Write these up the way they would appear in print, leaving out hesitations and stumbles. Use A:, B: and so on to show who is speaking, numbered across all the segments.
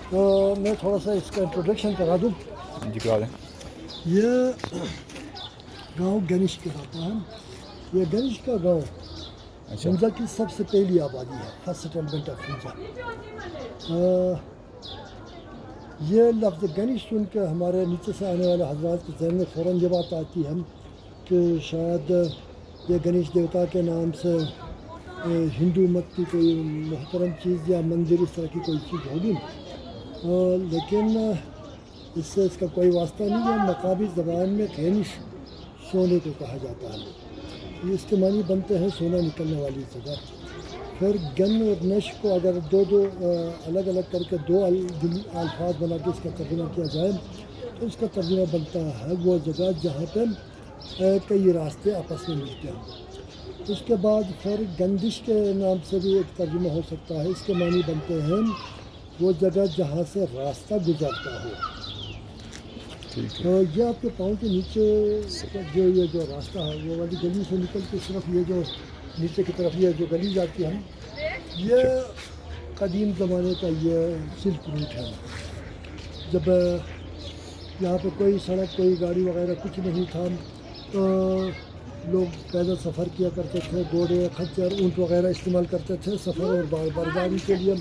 A: تو میں تھوڑا سا اس کا انٹروڈکشن کرا دوں.
B: جی کرا دیں.
A: یہ گاؤں گنیش کہلاتا ہے. یہ گنیش کا گاؤں
B: اچھا
A: ہنزا کی سب سے پہلی آبادی ہے, فرسٹ سیٹلمنٹ آف ہنزا. یہ لفظ گنیش سن کے ہمارے نیچے سے آنے والے حضرات کے ذہن میں فوراً یہ بات آتی ہے کہ شاید یہ گنیش دیوتا کے نام سے ہندو مت کی کوئی محترم چیز یا مندر اس طرح کی کوئی چیز ہوگی, لیکن اس سے اس کا کوئی واسطہ نہیں ہے. مقامی زبان میں گنیش سونے کو کہا جاتا ہے. اس کے معنی بنتے ہیں سونا نکلنے والی جگہ. پھر گن اور نش کو اگر دو الگ الگ کر کے دو الفاظ بنا کے اس کا ترجمہ کیا جائے تو اس کا ترجمہ بنتا ہے وہ جگہ جہاں پہ کئی راستے آپس میں ملتے ہیں. اس کے بعد پھر گندش کے نام سے بھی ایک ترجمہ ہو سکتا ہے. اس کے معنی بنتے ہیں وہ جگہ جہاں سے راستہ گزرتا ہو. تو یہ آپ کے پاؤں کے نیچے جو راستہ ہے وہ والی گلی سے نکل کے صرف یہ جو نیچے کی طرف یہ جو گلی جاتی ہے یہ قدیم زمانے کا یہ سلک روٹ ہے. جب یہاں پہ کوئی سڑک کوئی گاڑی وغیرہ کچھ نہیں تھا تو لوگ پیدل سفر کیا کرتے تھے. گھوڑے خچر اونٹ وغیرہ استعمال کرتے تھے سفر اور برداری کے لیے.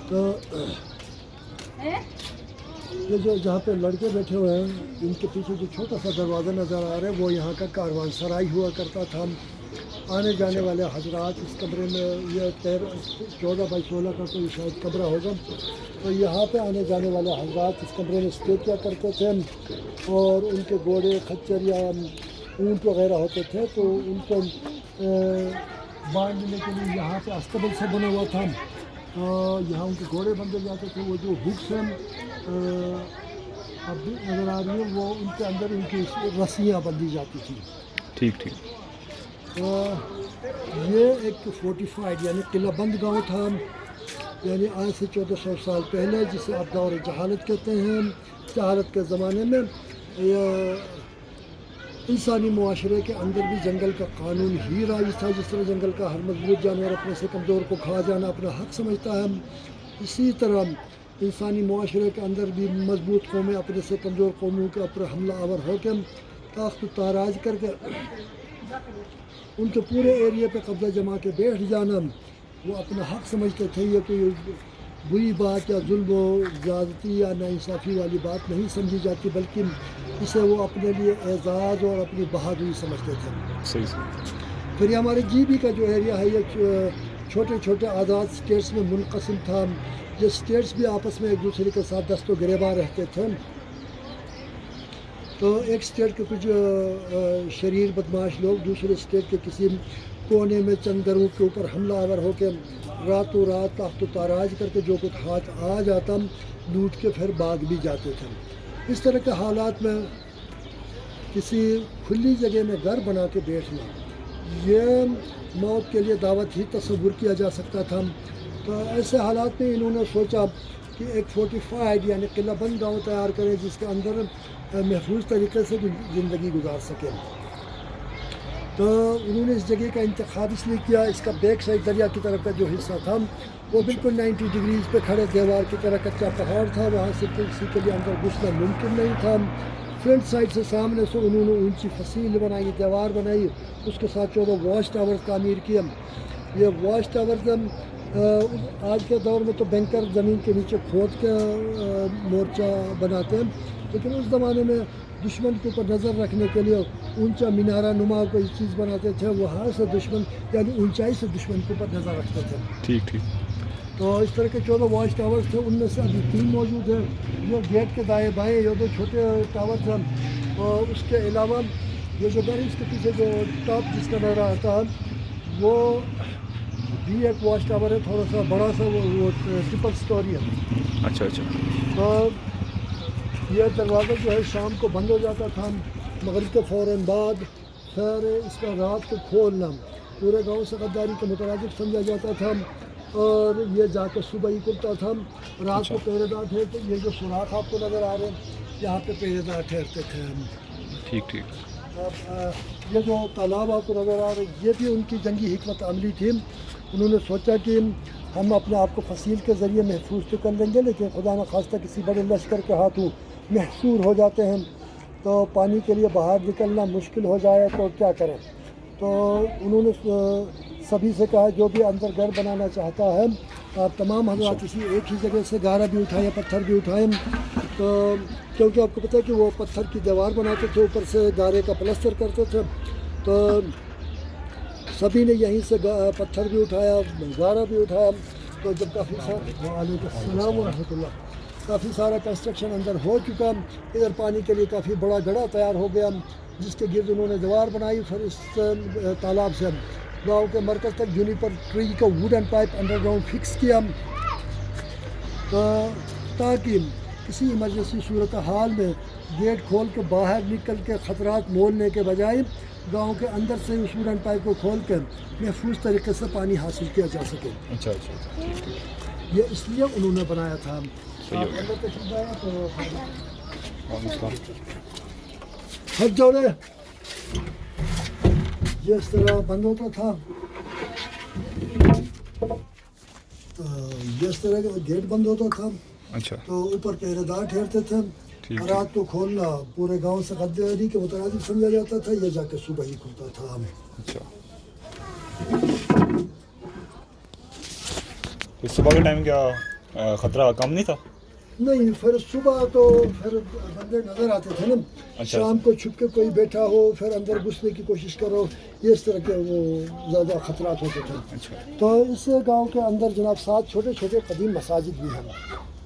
A: تو یہ جو جہاں پہ لڑکے بیٹھے ہوئے ہیں ان کے پیچھے جو چھوٹا سا دروازہ نظر آ رہا ہے وہ یہاں کا کاروان سرائی ہوا کرتا تھا. آنے جانے والے حضرات اس کمرے میں یہ 14x16 کا کوئی شاید کمرہ ہوگا تو یہاں پہ آنے جانے والے حضرات اس کمرے میں اسٹے کیا کرتے تھے. اور ان کے گھوڑے خچر یا اونٹ وغیرہ ہوتے تھے تو ان کو باندھنے کے لیے یہاں پہ استبل سے بنا ہوا تھا. یہاں ان کے گھوڑے بندھے جاتے تھے. وہ جو ہکس ہیں اب بھی نظر آ رہی ہے وہ ان کے اندر ان کی رسیاں بندھی جاتی تھیں.
B: ٹھیک ٹھیک.
A: یہ ایک فورٹیفائڈ یعنی قلعہ بند گاؤں تھا, یعنی آج سے 1400 سال پہلے, جسے آپ دور جہالت کہتے ہیں. جہالت کے زمانے میں انسانی معاشرے کے اندر بھی جنگل کا قانون ہی رائج تھا. جس طرح جنگل کا ہر مضبوط جانور اپنے سے کمزور کو کھا جانا اپنا حق سمجھتا ہے, اسی طرح انسانی معاشرے کے اندر بھی مضبوط قومیں اپنے سے کمزور قوموں کے اوپر حملہ آور ہو کے تاخت و تاراج کر کے ان کے پورے ایریے پہ قبضہ جما کے بیٹھ جانا وہ اپنا حق سمجھتے تھے. یہ کوئی بری بات یا ظلم و زیادتی یا ناانصافی والی بات نہیں سمجھی جاتی, بلکہ اسے وہ اپنے لیے اعزاز اور اپنی بہادری سمجھتے تھے.
B: صحیح.
A: پھر یہ ہمارے جی بی کا جو ایریا ہے یہ چھوٹے چھوٹے آزاد اسٹیٹس میں منقسم تھا. یہ اسٹیٹس بھی آپس میں ایک دوسرے کے ساتھ دست و گریباں رہتے تھے. تو ایک اسٹیٹ کے کچھ شریر بدماش لوگ دوسرے اسٹیٹ کے کسی کونے میں چند گھروں کے اوپر حملہ آور ہو کے راتوں رات تاخت و تاراج کر کے جو کچھ ہاتھ آ جاتا لوٹ کے پھر بھاگ بھی جاتے تھے. اس طرح کے حالات میں کسی کھلی جگہ میں گھر بنا کے بیٹھنا یہ موت کے لیے دعوت ہی تصور کیا جا سکتا تھا. تو ایسے حالات میں انہوں نے سوچا کہ ایک فورٹیفائڈ یعنی قلعہ بند گاؤں تیار کریں جس کے اندر محفوظ طریقے سے زندگی گزار سکیں. تو انہوں نے اس جگہ کا انتخاب اس لیے کیا, اس کا بیک سائڈ دریا کی طرف کا جو حصہ تھا وہ بالکل 90 ڈگریز پہ کھڑے دیوار کی طرح کچا پہاڑ تھا, وہاں سے کسی کے لیے اندر گھسنا ممکن نہیں تھا. فرنٹ سائڈ سے سامنے سے انہوں نے اونچی فصیل بنائی, دیوار بنائی, اس کے ساتھ 14 واچ ٹاور تعمیر کیا. یہ واچ ٹاور آج کے دور میں تو بینکر زمین کے نیچے کھود کے مورچہ بناتے ہیں, لیکن اس زمانے میں دشمن کے اوپر نظر رکھنے کے لیے اونچا مینارہ نما کوئی چیز بناتے تھے. وہاں سے دشمن یعنی اونچائی سے دشمن کے اوپر نظر رکھتے تھے.
B: ٹھیک ٹھیک.
A: تو اس طرح کے 14 واچ ٹاورز تھے, ان میں سے ابھی 3 موجود ہیں. یہ گیٹ کے دائیں بائیں یہ 2 چھوٹے ٹاورز ہیں. اور اس کے علاوہ یہ جو گھر اس کے پیچھے جو ٹاپ جس کا نظر آتا ہے وہ بھی ایک واچ ٹاور ہے, تھوڑا سا بڑا سا, وہ ٹرپل سٹوری ہے.
B: اچھا اچھا.
A: تو یہ دروازہ جو ہے شام کو بند ہو جاتا تھا, مغرب کے فوراً بعد پھر اس کا رات کو کھولنا پورے گاؤں سے غداری کے مترادف سمجھا جاتا تھا. اور یہ جا کے صبح ہی کھلتا تھا. رات کو پہرے دار ٹھہرتے, یہ جو سوراخ آپ کو نظر آ رہے ہیں یہاں پہ پہرے دار ٹھہرتے تھے.
B: ٹھیک ٹھیک.
A: یہ جو تالاب آپ کو نظر آ رہے یہ بھی ان کی جنگی حکمت عملی تھی. انہوں نے سوچا کہ ہم اپنے آپ کو فصیل کے ذریعے محفوظ تو کر لیں گے لیکن خدا نخواستہ کسی بڑے لشکر کے ہاتھوں محصور ہو جاتے ہیں تو پانی کے لیے باہر نکلنا مشکل ہو جائے تو کیا کریں. تو انہوں نے سبھی سے کہا جو بھی اندر گھر بنانا چاہتا ہے آپ تمام حضرات اسی ایک ہی جگہ سے گارا بھی اٹھائیں پتھر بھی اٹھائیں. تو کیونکہ آپ کو پتہ ہے کہ وہ پتھر کی دیوار بناتے تھے اوپر سے گارے کا پلستر کرتے تھے. تو سبھی نے یہیں سے پتھر بھی اٹھایا گارا بھی اٹھایا. تو جب کافی سارا وعلیکم السلام ورحمۃ اللہ کافی سارا کنسٹرکشن اندر ہو چکا ادھر پانی کے لیے کافی بڑا گڑھا تیار ہو گیا جس کے گرد انہوں نے دیوار بنائی. پھر اس تالاب سے گاؤں کے مرکز تک جونیپر ٹری کا wooden pipe underground fix کیا تاکہ کسی ایمرجنسی صورتحال میں گیٹ کھول کے باہر نکل کے خطرات مولنے کے بجائے گاؤں کے اندر سے اس ووڈن پائپ کو کھول کر محفوظ طریقے سے پانی حاصل کیا جا سکے.
B: اچھا اچھا
A: یہ اس لیے انہوں نے بنایا تھا.
B: صحیح ہو
A: اندر تشریف آیا تو
B: گیا.
A: ہاتھ جوڑے یہ اس طرح بند ہوتا تھا. یہ اس طرح کا گیٹ بند ہوتا تھا
B: اچھا
A: تو اوپر پہرے دار ٹھہرتے تھے.
B: ٹھیک
A: رات کو کھولنا پورے گاؤں سے غداری کے مترادف سمجھا جاتا تھا. یہ جا کے صبح ہی کھلتا تھا.
B: اچھا اس صبح کے ٹائم کیا خطرہ کم نہیں تھا؟
A: نہیں پھر صبح تو پھر بندے نظر آتے تھے نا.
B: اچھا.
A: شام کو چھپ کے کوئی بیٹھا ہو پھر اندر گھسنے کی کوشش کرو یہ اس طرح کے وہ زیادہ خطرات ہوتے تھے.
B: اچھا
A: تو اس گاؤں کے اندر جناب 7 چھوٹے چھوٹے قدیم مساجد بھی ہیں.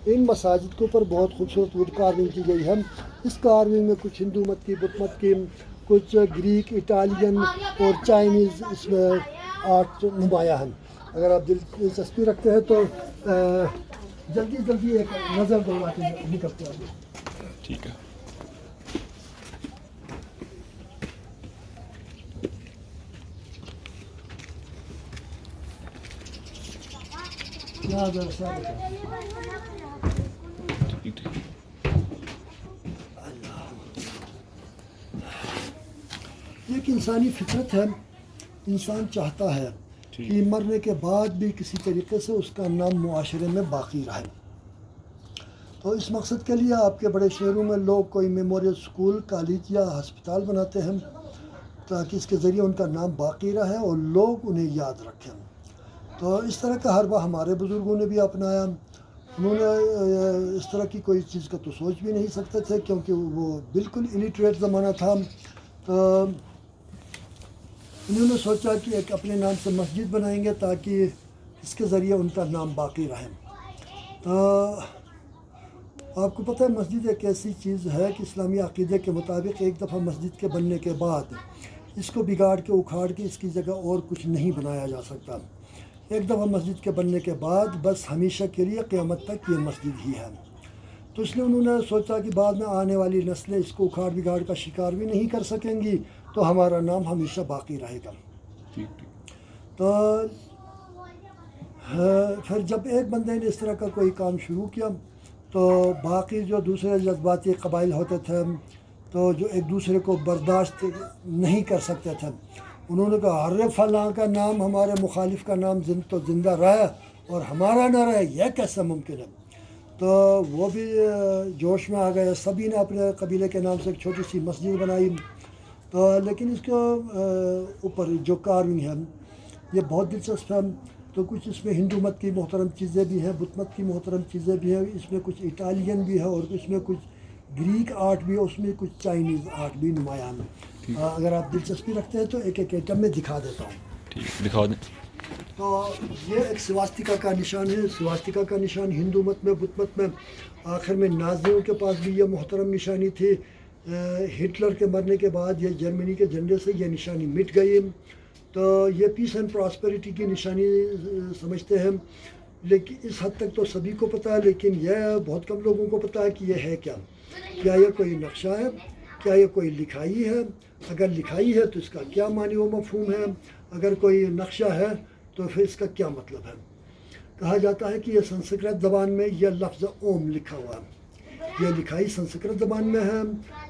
A: ان مساجد کے اوپر بہت خوبصورت ووڈ کارونگ کی گئی ہے. اس کارونگ میں کچھ ہندو مت کی بدھ مت کی کچھ گریک اٹالین اور چائنیز اس میں آرٹ نمایاں ہیں. اگر آپ دلچسپی رکھتے ہیں تو جلدی ایک نظر دوڑا کے نکلتے ہیں.
B: ٹھیک ہے. ٹھیک ٹھیک.
A: ایک انسانی فطرت ہے. انسان چاہتا ہے کہ مرنے کے بعد بھی کسی طریقے سے اس کا نام معاشرے میں باقی رہے. تو اس مقصد کے لیے آپ کے بڑے شہروں میں لوگ کوئی میموریل اسکول کالج یا ہسپتال بناتے ہیں تاکہ اس کے ذریعے ان کا نام باقی رہے اور لوگ انہیں یاد رکھیں. تو اس طرح کا حربہ ہمارے بزرگوں نے بھی اپنایا. انہوں نے اس طرح کی کوئی چیز کا تو سوچ بھی نہیں سکتے تھے کیونکہ وہ بالکل الٹریٹ زمانہ تھا. تو انہوں نے سوچا کہ ایک اپنے نام سے مسجد بنائیں گے تاکہ اس کے ذریعے ان کا نام باقی رہے. تو آپ کو پتہ ہے مسجد ایک ایسی چیز ہے کہ اسلامی عقیدے کے مطابق ایک دفعہ مسجد کے بننے کے بعد اس کو بگاڑ کے اکھاڑ کے اس کی جگہ اور کچھ نہیں بنایا جا سکتا. ایک دفعہ مسجد کے بننے کے بعد بس ہمیشہ کے لیے قیامت تک یہ مسجد ہی ہے. تو اس لیے انہوں نے سوچا کہ بعد میں آنے والی نسلیں اس کو اکھاڑ بگاڑ کا شکار بھی نہیں کر سکیں گی تو ہمارا نام ہمیشہ باقی رہے گا. تو پھر جب ایک بندے نے اس طرح کا کوئی کام شروع کیا تو باقی جو دوسرے جذباتی قبائل ہوتے تھے تو جو ایک دوسرے کو برداشت نہیں کر سکتے تھے انہوں نے کہا ارے فلاں کا نام ہمارے مخالف کا نام تو زندہ رہے اور ہمارا نہ رہے یہ کیسے ممکن ہے. تو وہ بھی جوش میں آ گئے. سبھی نے اپنے قبیلے کے نام سے ایک چھوٹی سی مسجد بنائی. تو لیکن اس کے اوپر جو کارونگ ہے یہ بہت دلچسپ ہے. تو کچھ اس میں ہندو مت کی محترم چیزیں بھی ہیں بدھ مت کی محترم چیزیں بھی ہیں. اس میں کچھ اٹالین بھی ہے اور اس میں کچھ گریک آرٹ بھی ہے. اس میں کچھ چائنیز آرٹ بھی نمایاں ہے. اگر آپ دلچسپی رکھتے ہیں تو ایک ایک ایٹم میں دکھا دیتا ہوں.
B: ٹھیک دکھا دیں.
A: تو یہ ایک سواستیکا کا نشان ہے. سواستیکا کا نشان ہندو مت میں بدھ مت میں آخر میں نازیوں کے پاس بھی یہ محترم نشانی تھی. ہٹلر کے مرنے کے بعد یہ جرمنی کے جھنڈے سے یہ نشانی مٹ گئی. تو یہ پیس اینڈ پراسپیرٹی کی نشانی سمجھتے ہیں. لیکن اس حد تک تو سبھی کو پتہ ہے لیکن یہ بہت کم لوگوں کو پتہ ہے کہ یہ ہے کیا. کیا یہ کوئی نقشہ ہے؟ کیا یہ کوئی لکھائی ہے؟ اگر لکھائی ہے تو اس کا کیا معنی و مفہوم ہے؟ اگر کوئی نقشہ ہے تو پھر اس کا کیا مطلب ہے؟ کہا جاتا ہے کہ یہ سنسکرت زبان میں یہ لفظ اوم لکھا ہوا ہے. یہ لکھائی سنسکرت زبان میں ہے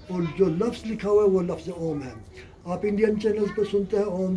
A: اور جو لفظ لکھا ہوا ہے وہ لفظ اوم ہے. آپ انڈین چینلز پہ سنتے ہیں اوم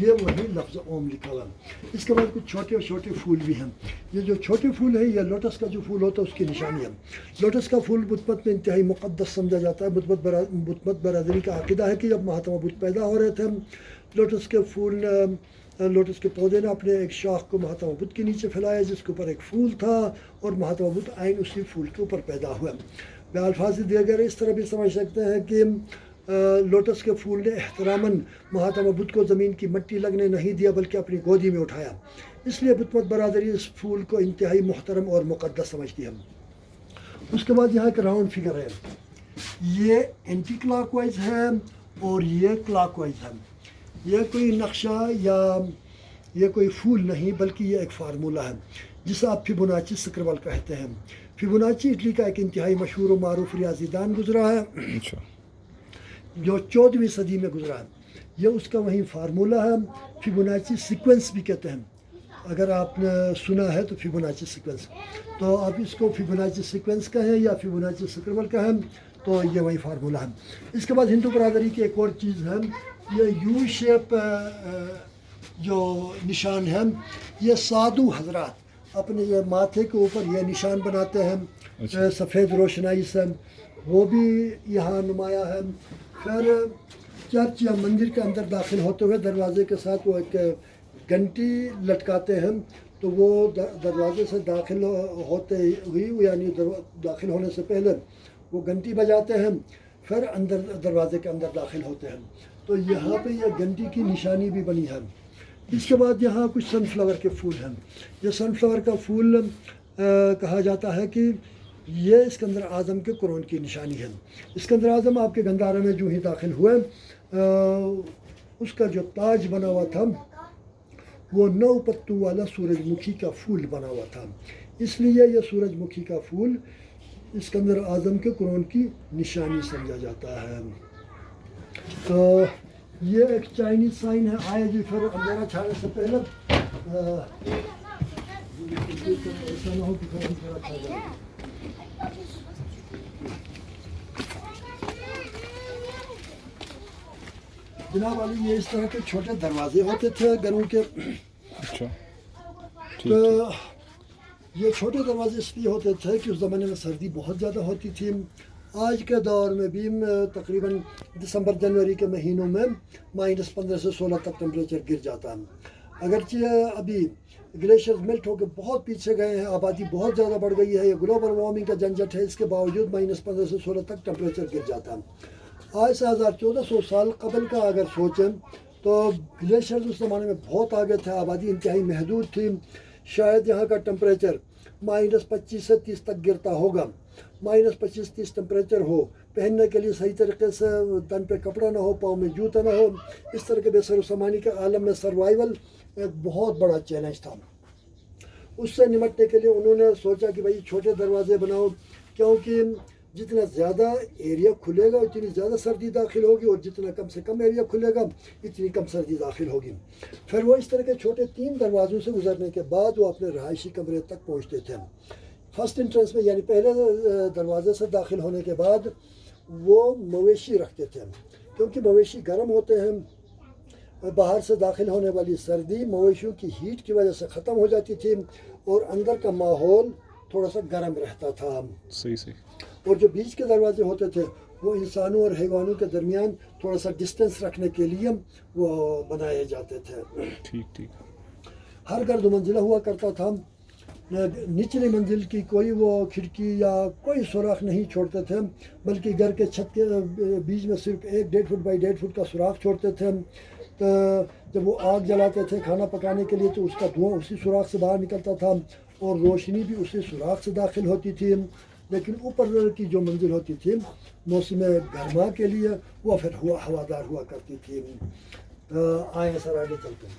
A: یہ وہی لفظ اوم لکھا ہوا ہے۔ اس کے بعد کچھ چھوٹے چھوٹے پھول بھی ہیں۔ یہ جو چھوٹے پھول ہیں یہ لوٹس کا جو پھول ہوتا ہے اس کی نشانی ہے۔ لوٹس کا پھول بت مت میں انتہائی مقدس سمجھا جاتا ہے۔ بت مت برادری کا عقیدہ ہے کہ جب مہاتما بدھ پیدا ہو رہے تھے لوٹس کے پھول، لوٹس کے پودے نے اپنے ایک شاخ کو مہاتما بدھ کے نیچے پھیلایا جس کے اوپر ایک پھول تھا اور مہاتما بدھ عین اسی پھول کے اوپر پیدا ہوئے۔ الفاظ دیگر اس طرح بھی سمجھ سکتے ہیں کہ لوٹس کے پھول نے احتراماً مہاتما بدھ کو زمین کی مٹی لگنے نہیں دیا بلکہ اپنی گودی میں اٹھایا، اس لیے بت مت برادری اس پھول کو انتہائی محترم اور مقدس سمجھتی ہے۔ اس کے بعد یہاں ایک راؤنڈ فگر ہے، یہ اینٹی کلاک وائز ہے اور یہ کلاک وائز ہے۔ یہ کوئی نقشہ یا یہ کوئی پھول نہیں بلکہ یہ ایک فارمولہ ہے جسے آپ فیبوناچی سکرول کہتے ہیں۔ فیبوناچی اٹلی کا ایک انتہائی مشہور و معروف ریاضی دان گزرا ہے
B: اچھا،
A: جو 14ویں صدی میں گزرا ہے۔ یہ اس کا وہی فارمولہ ہے، فیبوناچی سیکوینس بھی کہتے ہیں۔ اگر آپ نے سنا ہے تو فیبوناچی سیکوینس، تو آپ اس کو فیبوناچی سیکوینس کہیں یا فیبوناچی سکرول کہیں تو یہ وہی فارمولہ ہے۔ اس کے بعد ہندو برادری کی ایک اور چیز ہے، یہ یو شیپ جو نشان ہے، یہ سادھو حضرات اپنے یہ ماتھے کے اوپر یہ نشان بناتے ہیں سفید روشنائی سے، وہ بھی یہاں نمایاں ہے۔ پھر چرچ یا مندر کے اندر داخل ہوتے ہوئے دروازے کے ساتھ وہ ایک گھنٹی لٹکاتے ہیں، تو وہ دروازے سے داخل ہوتے ہوئی یعنی داخل ہونے سے پہلے وہ گھنٹی بجاتے ہیں، پھر اندر دروازے کے اندر داخل ہوتے ہیں، تو یہاں پہ یہ گھنٹی کی نشانی بھی بنی ہے۔ اس کے بعد یہاں کچھ سن فلاور کے پھول ہیں۔ یہ سن فلاور کا پھول کہا جاتا ہے کہ یہ اسکندر اعظم کے قرون کی نشانی ہے۔ اسکندر اعظم آپ کے گندھارا میں جو ہی داخل ہوئے اس کا جو تاج بنا ہوا تھا وہ 9 پتوں والا سورج مکھی کا پھول بنا ہوا تھا، اس لیے یہ سورج مکھی کا پھول اسکندر اعظم کے قرون کی نشانی سمجھا جاتا ہے۔ تو یہ ایک چائنیز سائن ہے، آئے جی پھر اندھیرا چھانے سے پہلے ایسا نہ ہو کہ پھر اندھیرا چھا جائے۔ جناب علی، یہ اس طرح کے چھوٹے دروازے ہوتے تھے گھروں کے،
B: اچھا،
A: تو یہ چھوٹے دروازے اس لیے ہوتے تھے کہ اس زمانے میں سردی بہت زیادہ ہوتی تھی۔ آج کے دور میں بھی تقریباً دسمبر جنوری کے مہینوں میں -15 سے 16 تک ٹمپریچر گر جاتا ہے۔ اگرچہ ابھی گلیشیئرز میلٹ ہو کے بہت پیچھے گئے ہیں، آبادی بہت زیادہ بڑھ گئی ہے، یہ گلوبل وارمنگ کا جھنجھٹ ہے، اس کے باوجود -15 سے 16 تک ٹمپریچر گر جاتا ہے۔ آج سے 1400 سال قبل کا اگر سوچیں تو گلیشیئرز اس زمانے میں بہت آگے تھے، آبادی انتہائی محدود تھی، شاید یہاں کا ٹمپریچر -25 سے 30 تک گرتا ہوگا۔ -25-30 ٹمپریچر ہو، پہننے کے لیے صحیح طریقے سے تن پہ کپڑا نہ ہو، پاؤں میں جوتا نہ ہو، اس طرح کے بے سر و سامانی کے عالم میں سروائیول ایک بہت بڑا چیلنج تھا۔ اس سے نمٹنے کے لیے انہوں نے سوچا کہ بھائی چھوٹے دروازے بناؤ، کیونکہ جتنا زیادہ ایریا کھلے گا اتنی زیادہ سردی داخل ہوگی، اور جتنا کم سے کم ایریا کھلے گا اتنی کم سردی داخل ہوگی۔ پھر وہ اس طرح کے چھوٹے 3 دروازوں سے گزرنے کے بعد وہ اپنے رہائشی کمرے تک پہنچتے تھے۔ فرسٹ انٹرنس میں یعنی پہلے دروازے سے داخل ہونے کے بعد وہ مویشی رکھتے تھے، کیونکہ مویشی گرم ہوتے ہیں، باہر سے داخل ہونے والی سردی مویشیوں کی ہیٹ کی وجہ سے ختم ہو جاتی تھی اور اندر کا ماحول تھوڑا سا گرم رہتا تھا۔
B: صحیح۔
A: اور جو بیچ کے دروازے ہوتے تھے وہ انسانوں اور حیوانوں کے درمیان تھوڑا سا ڈسٹینس رکھنے کے لیے وہ بنائے جاتے تھے۔
B: ٹھیک۔
A: ہر گھر 2 منزلہ ہوا کرتا تھا، نچلی منزل کی کوئی وہ کھڑکی یا کوئی سوراخ نہیں چھوڑتے تھے، بلکہ گھر کے چھت کے بیچ میں صرف 1.5 فٹ بائی 1.5 فٹ کا سوراخ چھوڑتے تھے۔ تو جب وہ آگ جلاتے تھے کھانا پکانے کے لیے تو اس کا دھواں اسی سوراخ سے باہر نکلتا تھا اور روشنی بھی اسی سوراخ سے داخل ہوتی تھی۔ لیکن اوپر کی جو منزل ہوتی تھی موسم گرما کے لیے وہ پھر ہوادار ہوا کرتی تھی۔ آئیں سر آگے چلتے ہیں۔